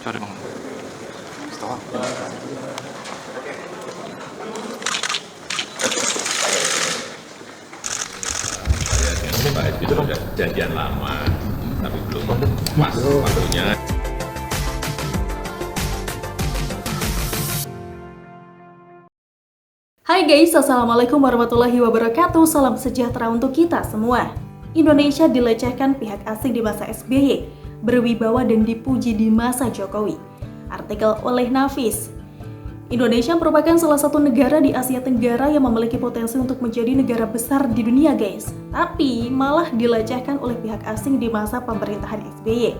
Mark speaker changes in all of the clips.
Speaker 1: cari ngomong. Setelah.
Speaker 2: Pak SBY itu sudah janjian lama, tapi belum pas waktunya.
Speaker 3: Hai guys, Assalamualaikum warahmatullahi wabarakatuh. Salam sejahtera untuk kita semua. Indonesia dilecehkan pihak asing di masa SBY, berwibawa dan dipuji di masa Jokowi. Artikel oleh Nafis. Indonesia merupakan salah satu negara di Asia Tenggara yang memiliki potensi untuk menjadi negara besar di dunia guys. Tapi malah dilecehkan oleh pihak asing di masa pemerintahan SBY.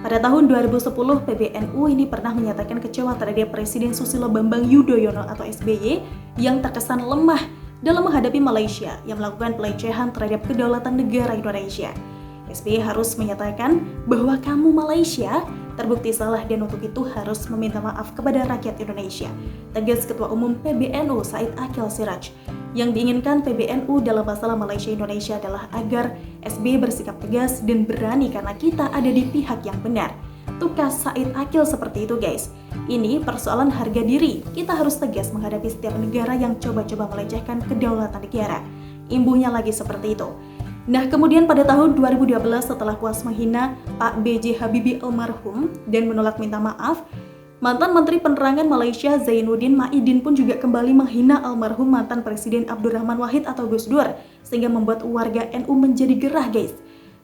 Speaker 3: Pada tahun 2010, PBNU ini pernah menyatakan kecewa terhadap Presiden Susilo Bambang Yudhoyono atau SBY yang terkesan lemah dalam menghadapi Malaysia yang melakukan pelecehan terhadap kedaulatan negara Indonesia. SBY harus menyatakan bahwa kamu Malaysia terbukti salah dan untuk itu harus meminta maaf kepada rakyat Indonesia, tegas Ketua Umum PBNU Said Akil Siraj. Yang diinginkan PBNU dalam masalah Malaysia-Indonesia adalah agar SBY bersikap tegas dan berani karena kita ada di pihak yang benar. Tukas Said Akil seperti itu guys. Ini persoalan harga diri. Kita harus tegas menghadapi setiap negara yang coba-coba melecehkan kedaulatan negara. Imbuhnya lagi seperti itu. Nah, kemudian pada tahun 2012 setelah puas menghina Pak B.J. Habibie almarhum dan menolak minta maaf, mantan Menteri Penerangan Malaysia Zainuddin Maidin pun juga kembali menghina almarhum mantan Presiden Abdurrahman Wahid atau Gus Dur, sehingga membuat warga NU menjadi gerah guys.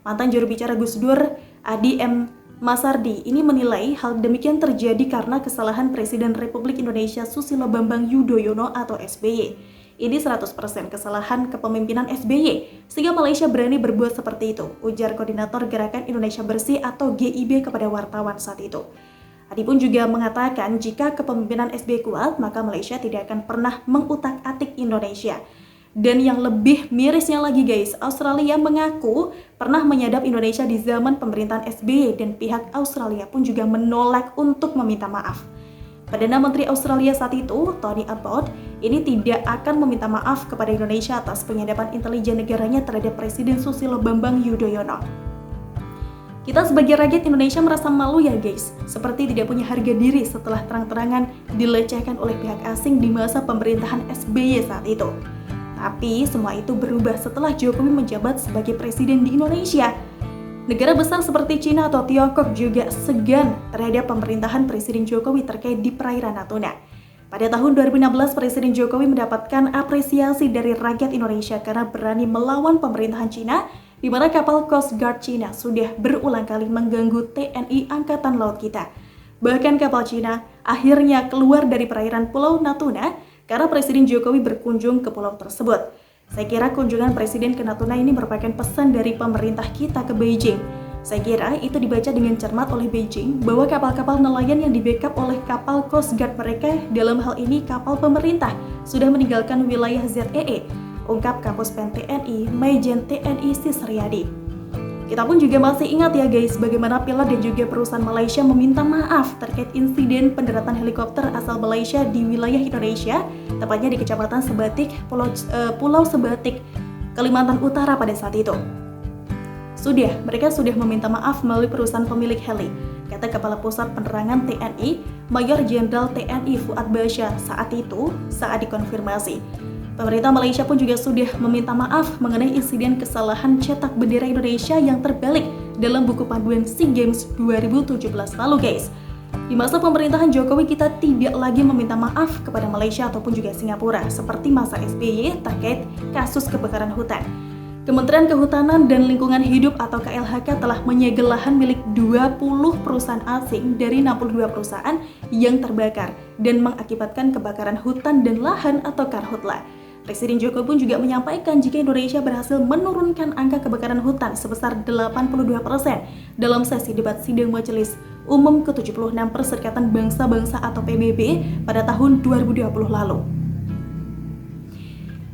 Speaker 3: Mantan juru bicara Gus Dur, Adi M. Masardi, ini menilai hal demikian terjadi karena kesalahan Presiden Republik Indonesia Susilo Bambang Yudhoyono atau SBY. Ini 100% kesalahan kepemimpinan SBY, sehingga Malaysia berani berbuat seperti itu, ujar Koordinator Gerakan Indonesia Bersih atau GIB kepada wartawan saat itu. Adi pun juga mengatakan jika kepemimpinan SBY kuat, maka Malaysia tidak akan pernah mengutak-atik Indonesia. Dan yang lebih mirisnya lagi guys, Australia mengaku pernah menyadap Indonesia di zaman pemerintahan SBY dan pihak Australia pun juga menolak untuk meminta maaf. Perdana Menteri Australia saat itu, Tony Abbott, ini tidak akan meminta maaf kepada Indonesia atas penyadapan intelijen negaranya terhadap Presiden Susilo Bambang Yudhoyono. Kita sebagai rakyat Indonesia merasa malu ya guys, seperti tidak punya harga diri setelah terang-terangan dilecehkan oleh pihak asing di masa pemerintahan SBY saat itu. Tapi semua itu berubah setelah Jokowi menjabat sebagai presiden di Indonesia. Negara besar seperti Cina atau Tiongkok juga segan terhadap pemerintahan Presiden Jokowi terkait di perairan Natuna. Pada tahun 2016, Presiden Jokowi mendapatkan apresiasi dari rakyat Indonesia karena berani melawan pemerintahan Cina, di mana kapal Coast Guard Cina sudah berulang kali mengganggu TNI Angkatan Laut kita. Bahkan kapal Cina akhirnya keluar dari perairan Pulau Natuna karena Presiden Jokowi berkunjung ke pulau tersebut. Saya kira kunjungan Presiden ke Natuna ini merupakan pesan dari pemerintah kita ke Beijing. Saya kira itu dibaca dengan cermat oleh Beijing bahwa kapal-kapal nelayan yang di-backup oleh kapal Coast Guard mereka, dalam hal ini kapal pemerintah, sudah meninggalkan wilayah ZEE, ungkap Kapus Pen TNI Maijen TNI Sisriyadi. Kita pun juga masih ingat ya guys, bagaimana pilot dan juga perusahaan Malaysia meminta maaf terkait insiden pendaratan helikopter asal Malaysia di wilayah Indonesia, tepatnya di Kecamatan Sebatik, Pulau Sebatik, Kalimantan Utara pada saat itu. Mereka sudah meminta maaf melalui perusahaan pemilik heli, kata Kepala Pusat Penerangan TNI, Mayor Jenderal TNI Fuad Basya saat dikonfirmasi. Pemerintah Malaysia pun juga sudah meminta maaf mengenai insiden kesalahan cetak bendera Indonesia yang terbalik dalam buku panduan SEA Games 2017 lalu guys. Di masa pemerintahan Jokowi kita tidak lagi meminta maaf kepada Malaysia ataupun juga Singapura seperti masa SBY terkait kasus kebakaran hutan. Kementerian Kehutanan dan Lingkungan Hidup atau KLHK telah menyegel lahan milik 20 perusahaan asing dari 62 perusahaan yang terbakar dan mengakibatkan kebakaran hutan dan lahan atau karhutla. Presiden Jokowi pun juga menyampaikan jika Indonesia berhasil menurunkan angka kebakaran hutan sebesar 82% dalam sesi debat sidang Majelis Umum ke-76 Perserikatan Bangsa-Bangsa atau PBB pada tahun 2020 lalu.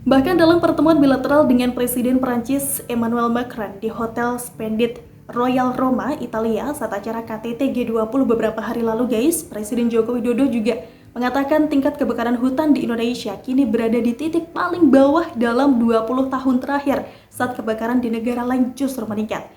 Speaker 3: Bahkan dalam pertemuan bilateral dengan Presiden Perancis Emmanuel Macron di Hotel Splendid Royal Roma, Italia saat acara KTT G20 beberapa hari lalu guys, Presiden Joko Widodo juga mengatakan tingkat kebakaran hutan di Indonesia kini berada di titik paling bawah dalam 20 tahun terakhir saat kebakaran di negara lain justru meningkat.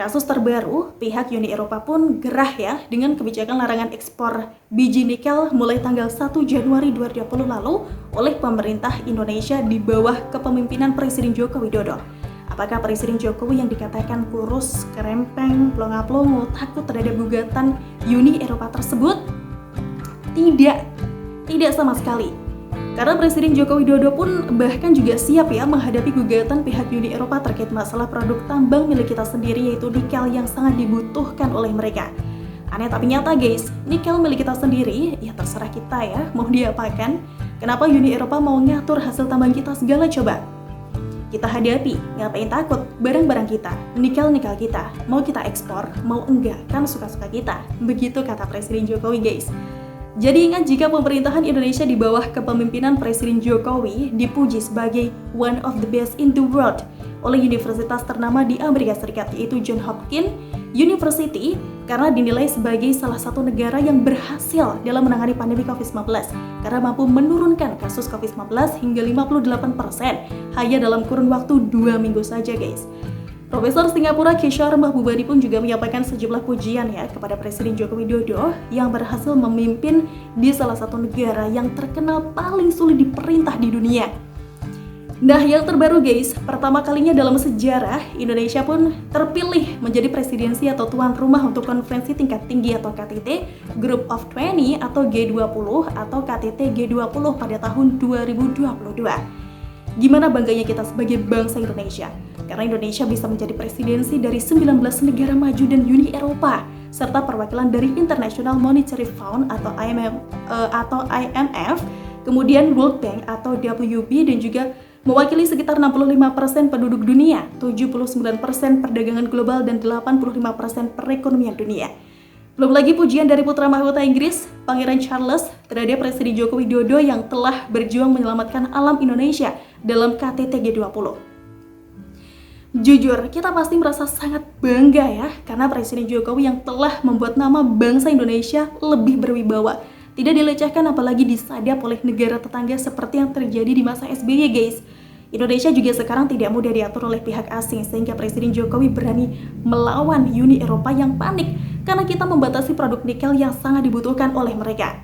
Speaker 3: Kasus terbaru, pihak Uni Eropa pun gerah ya dengan kebijakan larangan ekspor biji nikel mulai tanggal 1 Januari 2020 lalu oleh pemerintah Indonesia di bawah kepemimpinan Presiden Joko Widodo. Apakah Presiden Jokowi yang dikatakan kurus, kerempeng, plonga-plongo, takut terhadap gugatan Uni Eropa tersebut? Tidak sama sekali. Karena Presiden Joko Widodo pun bahkan juga siap ya menghadapi gugatan pihak Uni Eropa terkait masalah produk tambang milik kita sendiri yaitu nikel yang sangat dibutuhkan oleh mereka. Aneh tapi nyata guys, nikel milik kita sendiri ya terserah kita ya mau diapakan. Kenapa Uni Eropa mau ngatur hasil tambang kita segala coba? Kita hadapi, ngapain takut, barang-barang kita, nikel-nikel kita, mau kita ekspor, mau enggak, kan suka-suka kita. Begitu kata Presiden Jokowi guys. Jadi ingat jika pemerintahan Indonesia di bawah kepemimpinan Presiden Jokowi dipuji sebagai one of the best in the world oleh universitas ternama di Amerika Serikat yaitu Johns Hopkins University karena dinilai sebagai salah satu negara yang berhasil dalam menangani pandemi COVID-19 karena mampu menurunkan kasus COVID-19 hingga 58% hanya dalam kurun waktu 2 minggu saja guys. Profesor Singapura Kishore Mahbubani pun juga menyampaikan sejumlah pujian ya kepada Presiden Joko Widodo yang berhasil memimpin di salah satu negara yang terkenal paling sulit diperintah di dunia. Nah, yang terbaru guys, pertama kalinya dalam sejarah Indonesia pun terpilih menjadi presidensi atau tuan rumah untuk konferensi tingkat tinggi atau KTT Group of 20 atau G20 atau KTT G20 pada tahun 2022. Gimana bangganya kita sebagai bangsa Indonesia? Karena Indonesia bisa menjadi presidensi dari 19 negara maju dan Uni Eropa serta perwakilan dari International Monetary Fund atau IMF, kemudian World Bank atau WB dan juga mewakili sekitar 65% penduduk dunia, 79% perdagangan global dan 85% perekonomian dunia. Belum lagi pujian dari putra mahkota Inggris, Pangeran Charles, terhadap Presiden Joko Widodo yang telah berjuang menyelamatkan alam Indonesia dalam KTT G20. Jujur, kita pasti merasa sangat bangga ya, karena Presiden Jokowi yang telah membuat nama bangsa Indonesia lebih berwibawa. Tidak dilecehkan apalagi disadap oleh negara tetangga seperti yang terjadi di masa SBY guys. Indonesia juga sekarang tidak mudah diatur oleh pihak asing sehingga Presiden Jokowi berani melawan Uni Eropa yang panik karena kita membatasi produk nikel yang sangat dibutuhkan oleh mereka.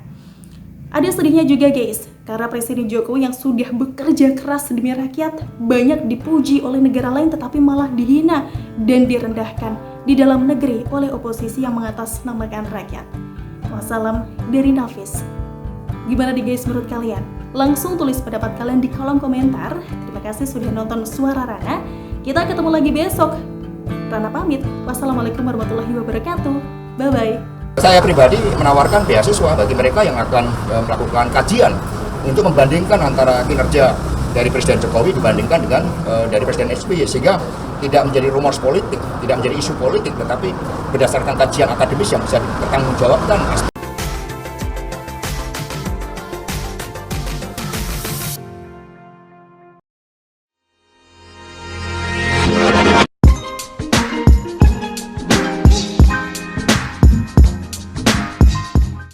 Speaker 3: Ada sedihnya juga guys, karena Presiden Jokowi yang sudah bekerja keras demi rakyat banyak dipuji oleh negara lain tetapi malah dihina dan direndahkan di dalam negeri oleh oposisi yang mengatasnamakan rakyat. Wassalam dari Nafis. Gimana nih guys menurut kalian? Langsung tulis pendapat kalian di kolom komentar. Terima kasih sudah nonton Suara Rana. Kita ketemu lagi besok. Rana pamit. Wassalamualaikum warahmatullahi wabarakatuh. Bye-bye.
Speaker 4: Saya pribadi menawarkan beasiswa bagi mereka yang akan melakukan kajian untuk membandingkan antara kinerja dari Presiden Jokowi dibandingkan dengan dari Presiden SBY sehingga tidak menjadi rumors politik, tidak menjadi isu politik, tetapi berdasarkan kajian akademis yang bisa dipertanggungjawabkan.